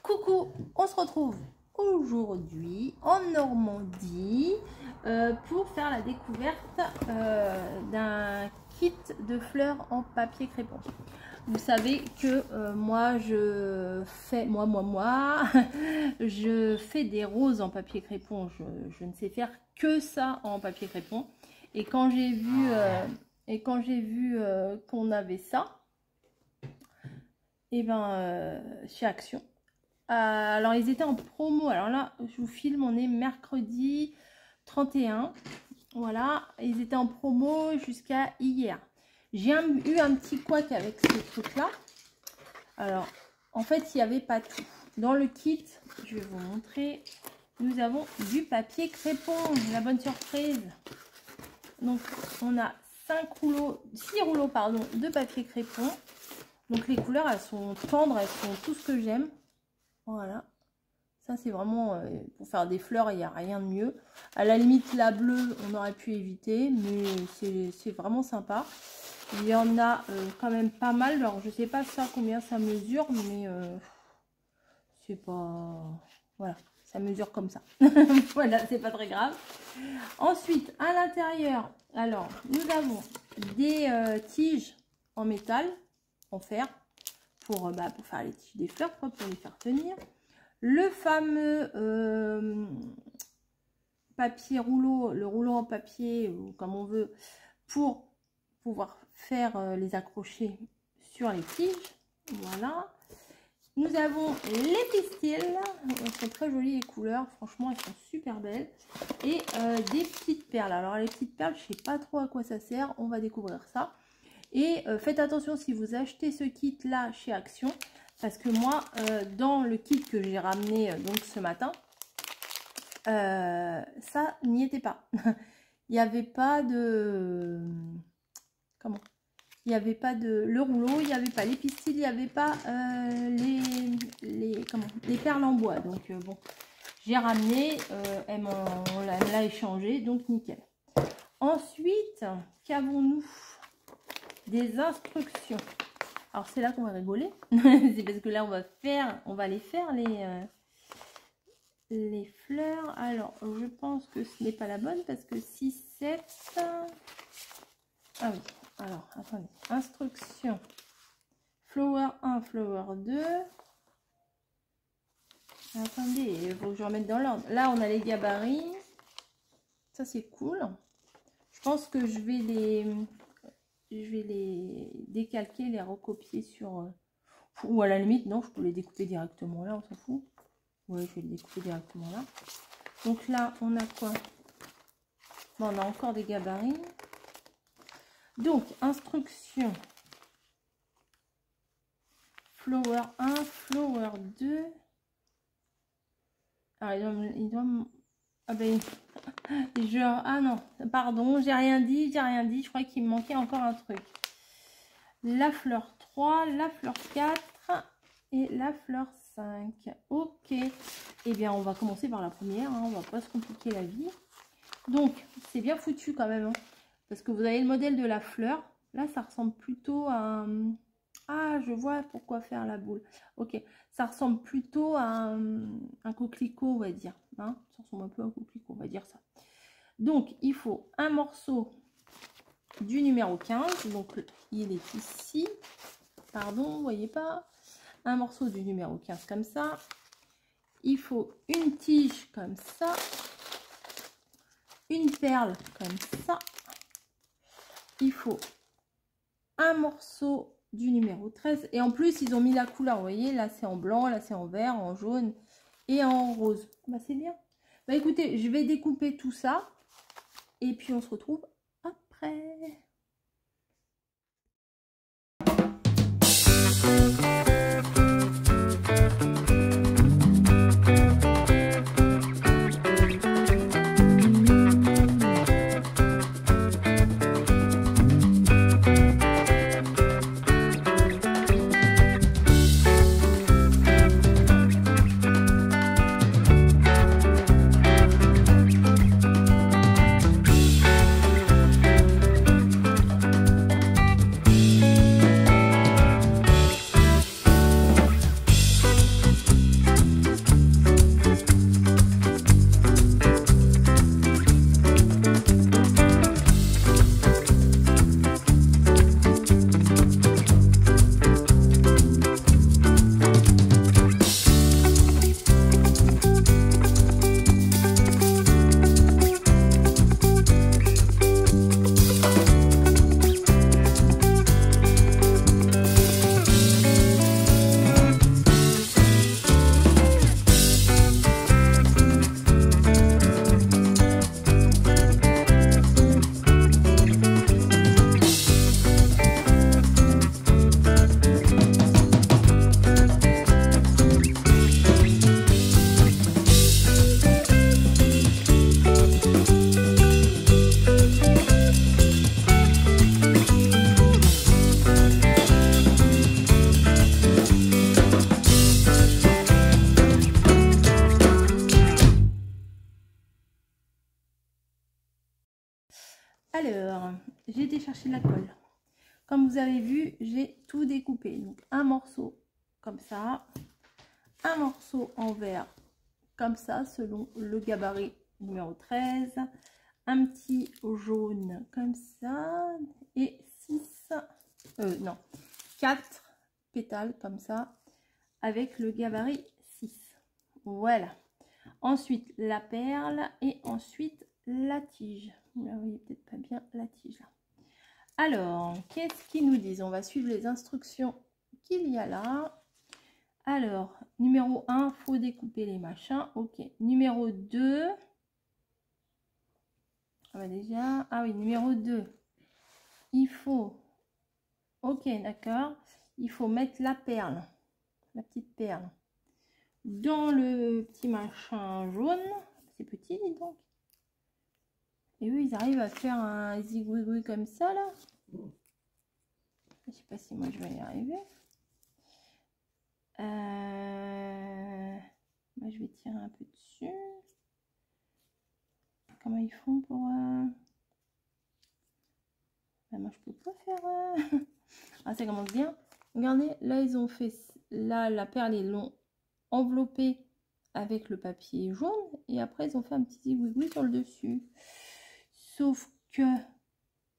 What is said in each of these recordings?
Coucou, on se retrouve aujourd'hui en Normandie pour faire la découverte d'un kit de fleurs en papier crépon. Vous savez que moi je fais je fais des roses en papier crépon. Je ne sais faire que ça en papier crépon. Et quand j'ai vu qu'on avait ça, et ben chez Action. Alors ils étaient en promo. Alors là, je vous filme, on est mercredi 31. Voilà, ils étaient en promo jusqu'à hier. J'ai eu un petit couac avec ce truc là. Alors en fait, il n'y avait pas tout. Dans le kit, je vais vous montrer, nous avons du papier crépon, la bonne surprise. Donc on a 6 rouleaux pardon, de papier crépon. Donc les couleurs, elles sont tendres, elles sont tout ce que j'aime. Voilà. Ça c'est vraiment pour faire des fleurs, il n'y a rien de mieux. À la limite la bleue, on aurait pu éviter, mais c'est vraiment sympa. Il y en a quand même pas mal. Alors je sais pas ça combien ça mesure, mais c'est pas... Voilà, ça mesure comme ça. Voilà, c'est pas très grave. Ensuite, à l'intérieur, alors nous avons des tiges en métal, en fer, pour faire les tiges des fleurs, quoi, pour les faire tenir. Le fameux papier rouleau, le rouleau en papier, ou comme on veut, pour pouvoir faire les accrocher sur les tiges. Voilà. Nous avons les pistils, elles sont très jolies les couleurs, franchement elles sont super belles. Et des petites perles. Alors les petites perles, je sais pas trop à quoi ça sert, on va découvrir ça. Et faites attention si vous achetez ce kit là chez Action, parce que moi dans le kit que j'ai ramené donc ce matin, ça n'y était pas. Il n'y avait pas de... Comment? Il n'y avait pas de le rouleau, il n'y avait pas les pistils, il n'y avait pas les perles en bois. Donc bon, j'ai ramené, on l'a échangé, donc nickel. Ensuite, qu'avons-nous? Des instructions. Alors c'est là qu'on va rigoler. C'est parce que là on va aller faire les fleurs. Alors je pense que ce n'est pas la bonne parce que 6, 7. Ah oui. Alors attendez. Instructions. Flower 1, flower 2. Attendez, il faut que je remette dans l'ordre. Là on a les gabarits. Ça c'est cool. Je pense que je vais les décalquer, les recopier sur... ou à la limite, non, je peux les découper directement là, on s'en fout. Ouais, je vais les découper directement là. Donc là, on a quoi? Bon, on a encore des gabarits. Donc, instruction. Flower 1, flower 2. Alors, il doit ah ben... Ah non, pardon, j'ai rien dit, je crois qu'il me manquait encore un truc. La fleur 3, la fleur 4 et la fleur 5. Ok, eh bien on va commencer par la première, hein, on va pas se compliquer la vie. Donc c'est bien foutu quand même, hein, parce que vous avez le modèle de la fleur. Là ça ressemble plutôt à un... Ah, je vois pourquoi faire la boule. Ok, ça ressemble plutôt à un coquelicot, on va dire. Hein, ça ressemble un peu à un coquelicot, on va dire ça. Donc, il faut un morceau du numéro 15. Donc, il est ici. Pardon, vous voyez pas. Un morceau du numéro 15 comme ça. Il faut une tige comme ça. Une perle comme ça. Il faut un morceau du numéro 13. Et en plus, ils ont mis la couleur. Vous voyez, là, c'est en blanc, là, c'est en vert, en jaune et en rose. Bah, c'est bien. Bah, écoutez, je vais découper tout ça. Et puis, on se retrouve après. Alors, j'ai été chercher la colle. Comme vous avez vu, j'ai tout découpé. Donc, un morceau comme ça, un morceau en vert comme ça, selon le gabarit numéro 13, un petit jaune comme ça, et 4 pétales comme ça, avec le gabarit 6. Voilà. Ensuite, la perle et ensuite la tige. Vous ne voyez peut-être pas bien la tige là. Alors, qu'est-ce qu'ils nous disent? On va suivre les instructions qu'il y a là. Alors, numéro 1, faut découper les machins. Ok. Numéro 2. Ah bah déjà. Ah oui, numéro 2. Il faut. Ok, d'accord. Il faut mettre la perle. La petite perle. Dans le petit machin jaune. C'est petit, dis donc. Et eux, ils arrivent à faire un zigouigoui comme ça, là. Je sais pas si moi, je vais y arriver. Moi, je vais tirer un peu dessus. Comment ils font pour... Ben, moi, je peux pas faire... Ah, ça commence bien. Regardez, là, ils ont fait... Là, la perle, ils l'ont enveloppée avec le papier jaune. Et après, ils ont fait un petit zigouigoui sur le dessus. Sauf que...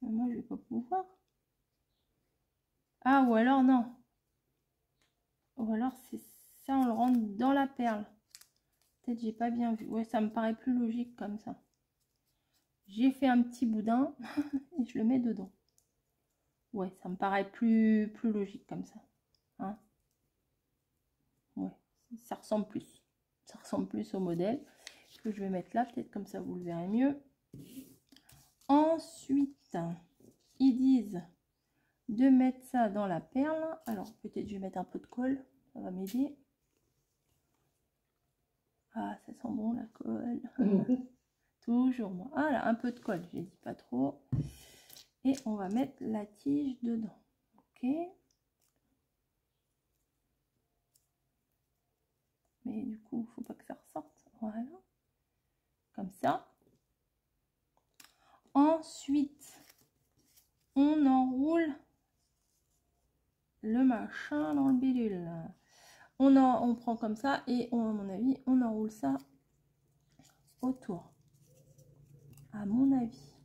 Moi, je vais pas pouvoir. Ah, ou alors, non. Ou alors, c'est ça, on le rentre dans la perle. Peut-être j'ai pas bien vu. Ouais, ça me paraît plus logique comme ça. J'ai fait un petit boudin et je le mets dedans. Ouais, ça me paraît plus logique comme ça. Hein, ouais, ça ressemble plus. Ça ressemble plus au modèle que je vais mettre là. Peut-être comme ça, vous le verrez mieux. Ensuite, ils disent de mettre ça dans la perle. Alors, peut-être je vais mettre un peu de colle. Ça va m'aider. Ah, ça sent bon la colle. Toujours moi. Ah là, un peu de colle, j'ai dit pas trop. Et on va mettre la tige dedans. Ok. Mais du coup, il faut pas que ça ressorte. Voilà. Comme ça. Ensuite, on enroule le machin dans le bidule. On prend comme ça et on, à mon avis, on enroule ça autour. À mon avis.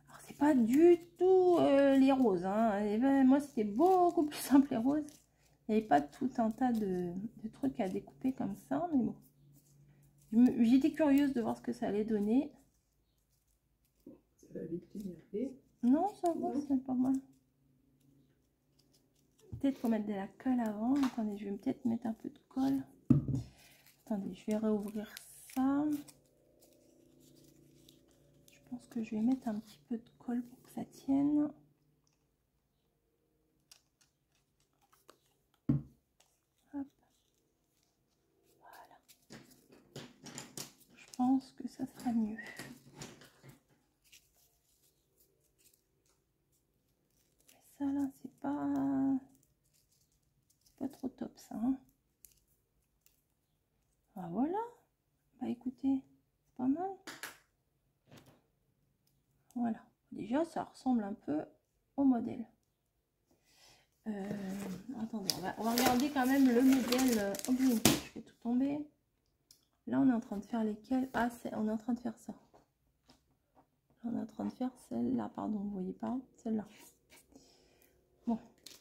Alors, c'est pas du tout les roses. Hein. Et ben, moi, c'était beaucoup plus simple les roses. Il n'y avait pas tout un tas de trucs à découper comme ça, mais bon. J'étais curieuse de voir ce que ça allait donner. Ça va vite t'énerver. Non, ça va, c'est pas mal. Peut-être faut mettre de la colle avant. Attendez, je vais peut-être mettre un peu de colle. Attendez, je vais réouvrir ça. Je pense que je vais mettre un petit peu de colle pour que ça tienne. Hop. Voilà. Je pense que ça sera mieux. Mais ça là, c'est pas trop top ça. Hein. Ah voilà. Bah écoutez, c'est pas mal. Voilà. Déjà, ça ressemble un peu au modèle. Attendez, on va regarder quand même le modèle. Oh, je fais tout tomber. Là, on est en train de faire lesquels? Ah, on est en train de faire ça. On est en train de faire celle-là, pardon, vous voyez pas? Celle-là. Bon,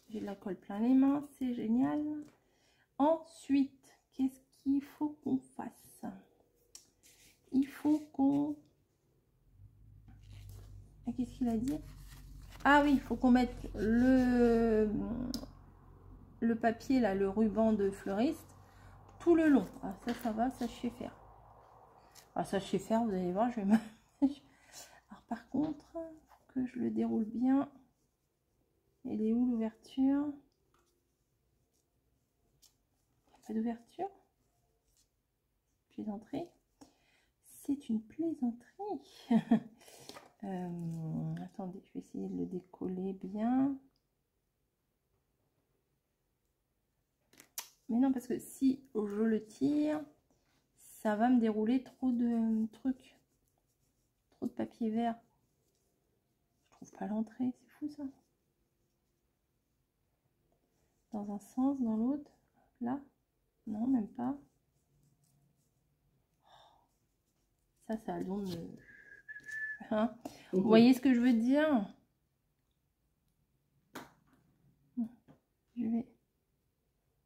j'ai de la colle plein les mains, c'est génial. Ensuite, qu'est-ce qu'il faut qu'on fasse? Il faut qu'on... Qu'est-ce qu'il a dit? Ah oui, il faut qu'on mette le papier, là, le ruban de fleuriste, tout le long. Ah, ça va, ça je sais faire. Ah, ça je sais faire, vous allez voir, je vais me... Alors par contre, il faut que je le déroule bien. Elle est où l'ouverture? Pas d'ouverture? Plaisanterie? C'est une plaisanterie. Attendez, je vais essayer de le décoller bien. Mais non, parce que si je le tire, ça va me dérouler trop de trucs. Trop de papier vert. Je trouve pas l'entrée, c'est fou ça. Dans un sens, dans l'autre. Là, non, même pas. Ça a le don de... Hein? Vous voyez ce que je veux dire? Je vais...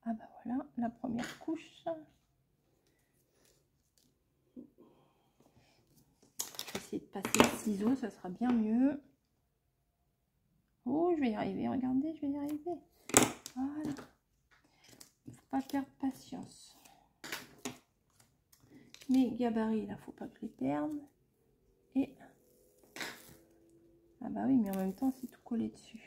Ah bah voilà, la première couche. Je vais essayer de passer le ciseau, ça sera bien mieux. Oh, je vais y arriver, regardez, je vais y arriver. Voilà. Il ne faut pas perdre patience. Mes gabarits, là, faut pas que je les perde. Et... Ah bah oui, mais en même temps, c'est tout collé dessus.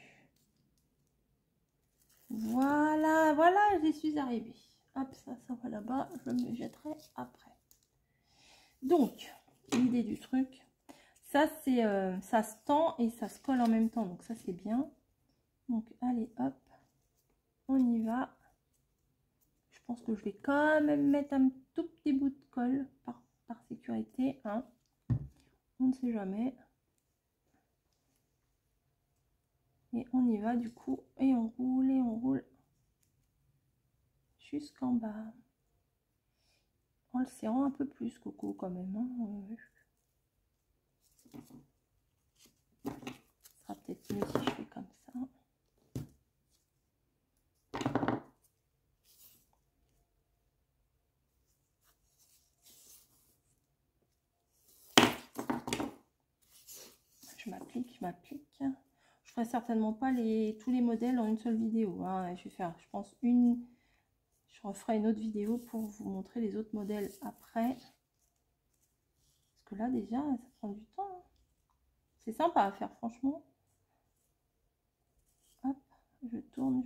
Voilà, voilà, j'y suis arrivée. Hop, ça va là-bas, je me jetterai après. Donc, l'idée du truc, ça c'est, ça se tend et ça se colle en même temps, donc ça c'est bien. Donc, allez, hop, on y va. Je pense que je vais quand même mettre un tout petit bout de colle par sécurité, hein. On ne sait jamais. Et on y va du coup, et on roule jusqu'en bas. En le serrant un peu plus, Coco, quand même. Hein. Ce sera peut-être mieux si je fais comme ça. Je m'applique. Je ferai certainement pas tous les modèles en une seule vidéo. Hein. Je vais faire, je pense, je referai une autre vidéo pour vous montrer les autres modèles après. Parce que là, déjà, ça prend du temps. Hein. C'est sympa à faire, franchement. Hop, je tourne.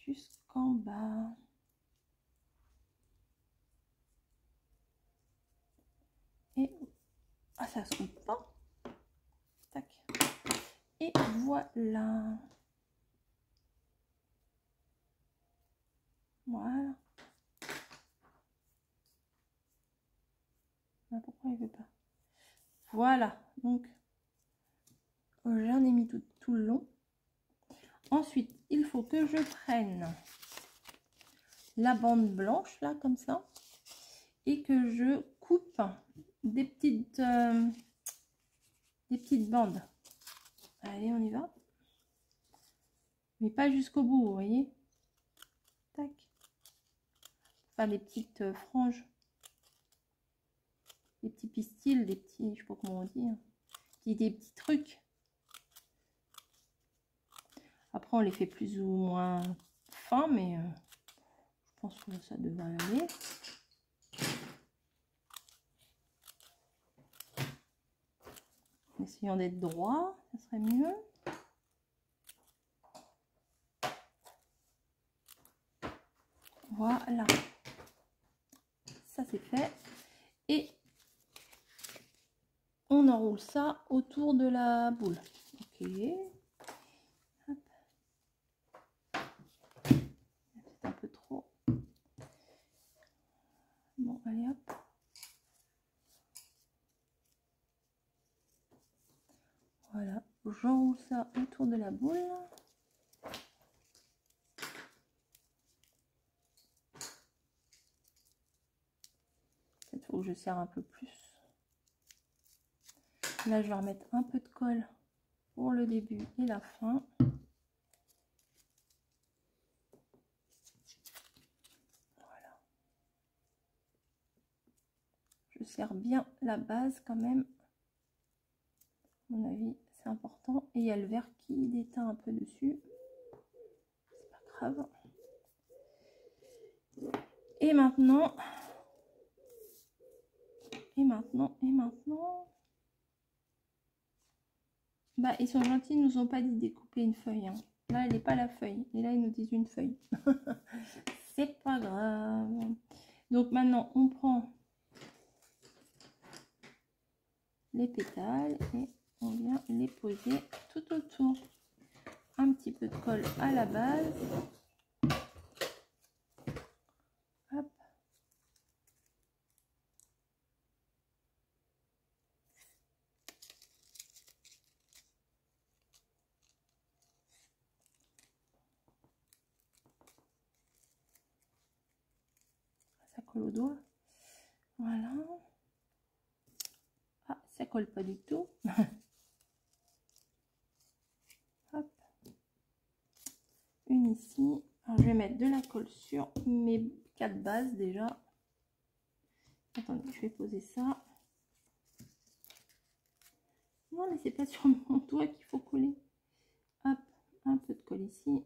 Jusqu'en bas. Et ah, ça se coupe pas. Tac. Et voilà. Voilà. Ah, pourquoi il veut pas? Voilà. Donc, j'en ai mis tout le long. Ensuite, il faut que je prenne la bande blanche, là, comme ça. Et que je coupe des petites bandes. Allez, on y va. Mais pas jusqu'au bout, vous voyez. Tac. Faire des petites franges. Des petits pistils, des petits, je sais pas comment on dit. Hein. Des petits trucs. Après, on les fait plus ou moins fins, mais je pense que ça devrait aller. En essayant d'être droit, ça serait mieux. Voilà. Ça, c'est fait. Et on enroule ça autour de la boule. Ok. Hop. C'est un peu trop. Bon, allez hop. Voilà. J'enroule ça autour de la boule. Il faut que je serre un peu plus. Là, je vais remettre un peu de colle pour le début et la fin. Voilà. Je serre bien la base quand même. À mon avis, c'est important. Et il y a le verre qui déteint un peu dessus. C'est pas grave. Et maintenant... Bah, ils sont gentils, ils nous ont pas dit de découper une feuille. Hein. Là, elle n'est pas la feuille. Et là, ils nous disent une feuille. C'est pas grave. Donc maintenant, on prend les pétales et on vient les poser tout autour. Un petit peu de colle à la base. colle au doigt. Voilà. Ah, ça colle pas du tout. Hop. Une ici. Alors, je vais mettre de la colle sur mes 4 bases déjà. Attendez, je vais poser ça. Non, mais c'est pas sur mon doigt qu'il faut coller. Hop, un peu de colle ici.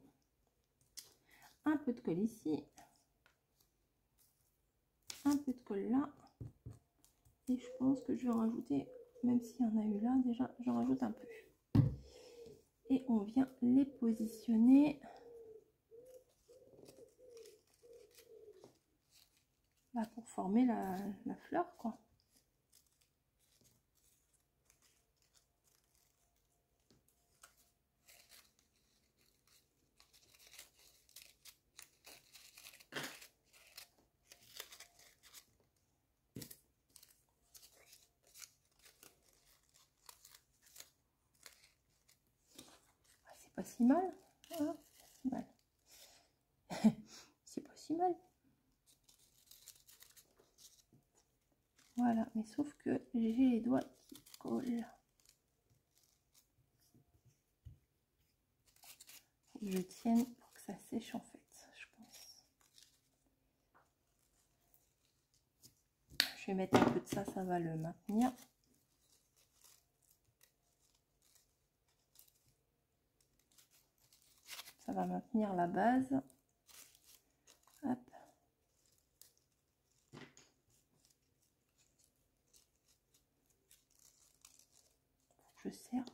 Un peu de colle ici. Un peu de colle là. Et je pense que je vais rajouter, même s'il y en a eu là déjà, j'en rajoute un peu. Et on vient les positionner. Là, pour former la fleur, quoi. C'est pas si mal. Ah, c'est pas si mal. C'est pas si mal. Voilà, mais sauf que j'ai les doigts qui collent. Faut que je tienne pour que ça sèche en fait, je pense. Je vais mettre un peu de ça, ça va le maintenir. Ça va maintenir la base. Hop. Je serre.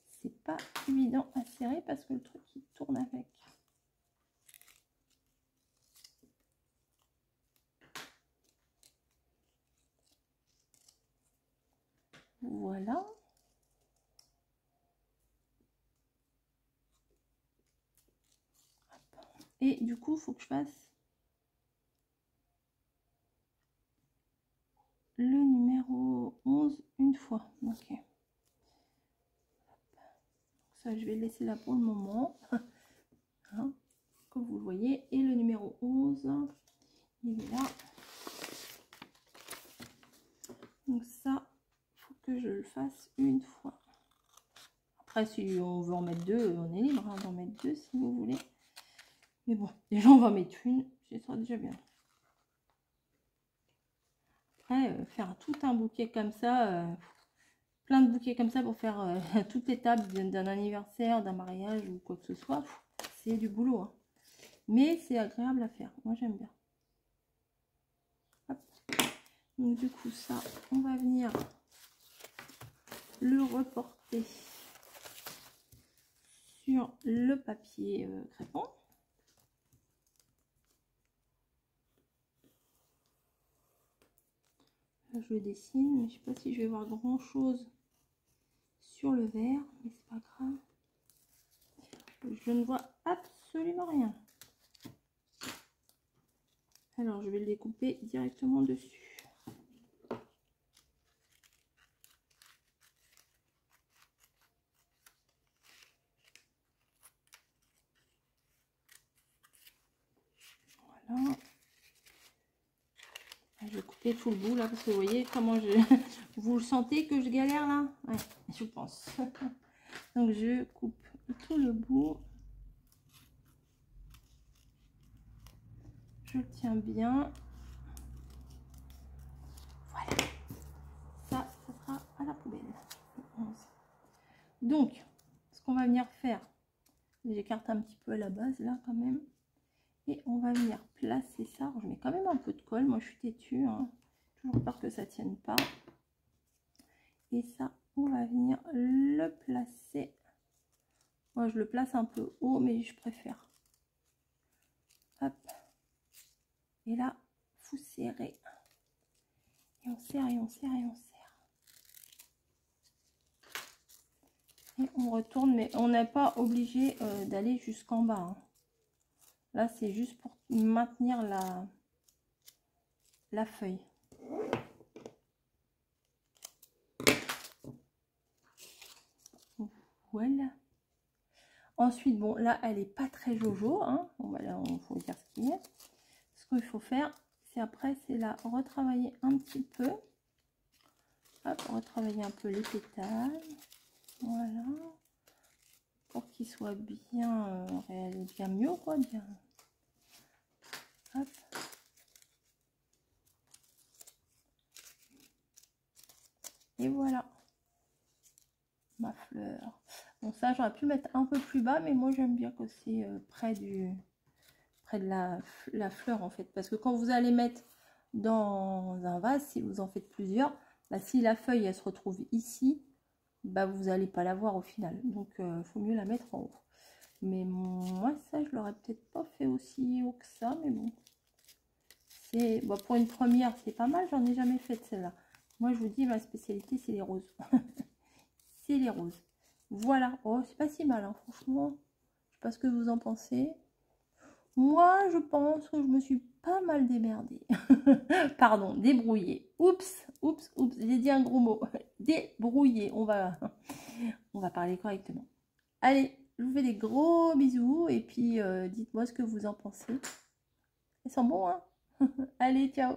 C'est pas évident à serrer parce que le truc il tourne avec. Voilà. Et du coup, il faut que je fasse le numéro 11 une fois. Ok. Ça, je vais le laisser là pour le moment. Hein, comme vous le voyez. Et le numéro 11, il est là. Donc ça, il faut que je le fasse une fois. Après, si on veut en mettre deux, on est libre d'en mettre deux si vous voulez. Mais bon, déjà, on va mettre une. Ce sera déjà bien. Après, faire tout un bouquet comme ça, plein de bouquets comme ça pour faire toute l'étape d'un anniversaire, d'un mariage ou quoi que ce soit, c'est du boulot. Hein. Mais c'est agréable à faire. Moi, j'aime bien. Hop. Donc, du coup, ça, on va venir le reporter sur le papier crépon. Là, je le dessine, mais je sais pas si je vais voir grand chose sur le verre, mais c'est pas grave. Je ne vois absolument rien. Alors, je vais le découper directement dessus. Voilà. Je vais couper tout le bout là, parce que vous voyez comment je... Vous le sentez que je galère là? Ouais, je pense. Donc, je coupe tout le bout. Je le tiens bien. Voilà. Ça sera à la poubelle. Donc, ce qu'on va venir faire, j'écarte un petit peu à la base là quand même. Et on va venir placer ça. Alors, je mets quand même un peu de colle. Moi, je suis têtue. Hein. Toujours peur que ça tienne pas. Et ça, on va venir le placer. Moi, je le place un peu haut, mais je préfère. Hop. Et là, vous serrez. Et on serre, et on serre, et on serre. Et on retourne, mais on n'est pas obligé d'aller jusqu'en bas. Hein. Là, c'est juste pour maintenir la feuille. Voilà. Ensuite, bon, là, elle est pas très jojo. Hein. Bon, bah, là, il faut dire ce qu'il y a. Ce qu'il faut faire, c'est après, c'est la retravailler un petit peu. Hop, retravailler un peu les pétales. Voilà. Pour qu'ils soient bien, bien mieux, quoi. Bien. Hop. Et voilà. Ma fleur. Bon, ça, j'aurais pu le mettre un peu plus bas, mais moi, j'aime bien que c'est près de la fleur, en fait. Parce que quand vous allez mettre dans un vase, si vous en faites plusieurs, bah, si la feuille, elle se retrouve ici, bah, vous n'allez pas la voir au final. Donc, il faut mieux la mettre en haut. Mais moi, ça, je l'aurais peut-être pas fait aussi haut que ça, mais bon. C'est bon, pour une première, c'est pas mal. J'en ai jamais fait de celle-là. Moi, je vous dis, ma spécialité, c'est les roses. C'est les roses. Voilà. Oh, c'est pas si mal, hein, franchement. Je sais pas ce que vous en pensez. Moi, je pense que je me suis pas mal démerdée. Pardon, débrouillée. Oups, oups, oups. J'ai dit un gros mot. Débrouillée. On va parler correctement. Allez, je vous fais des gros bisous. Et puis, dites-moi ce que vous en pensez. Elles sont bons, hein? Allez, ciao!